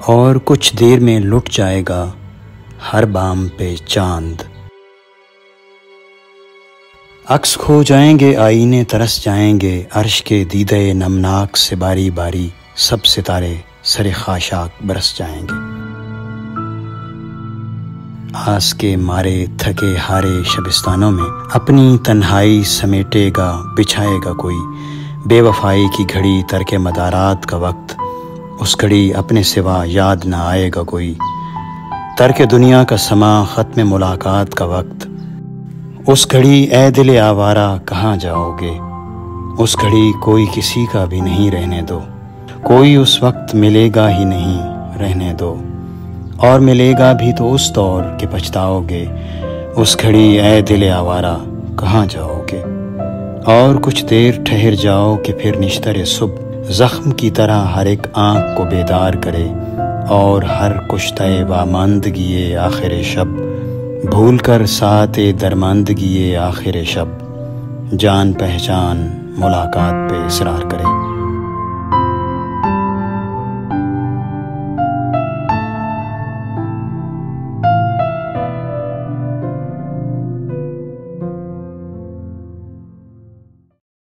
اور کچھ دیر میں لٹ جائے گا ہر بام پہ چاند۔ عکس کھو جائیں گے آئینے ترس جائیں گے، عرش کے دیدے نمناک سے باری باری سب ستارے سر خاشاک برس جائیں گے۔ آس کے مارے تھکے ہارے شبستانوں میں اپنی تنہائی سمیٹے گا بچھائے گا کوئی، بے وفائی کی گھڑی ترک مدارات کا وقت، اس گھڑی اپنے سوا یاد نہ آئے گا کوئی، ترک دنیا کا سما ختم ملاقات کا وقت، اس گھڑی اے دل آوارہ کہاں جاؤ گے، اس گھڑی کوئی کسی کا بھی نہیں رہنے دو، کوئی اس وقت ملے گا ہی نہیں رہنے دو، اور ملے گا بھی تو اس دور کہ پچھتاؤ گے، اس گھڑی اے دل آوارہ کہاں جاؤ گے، اور کچھ دیر ٹھہر جاؤ کہ پھر نشتر صبح زخم کی طرح ہر ایک آنکھ کو بیدار کرے، اور ہر کشتہ واماندگی آخر شب بھول کر ساتھ درماندگی آخر شب جان پہچان ملاقات پہ اصرار کرے۔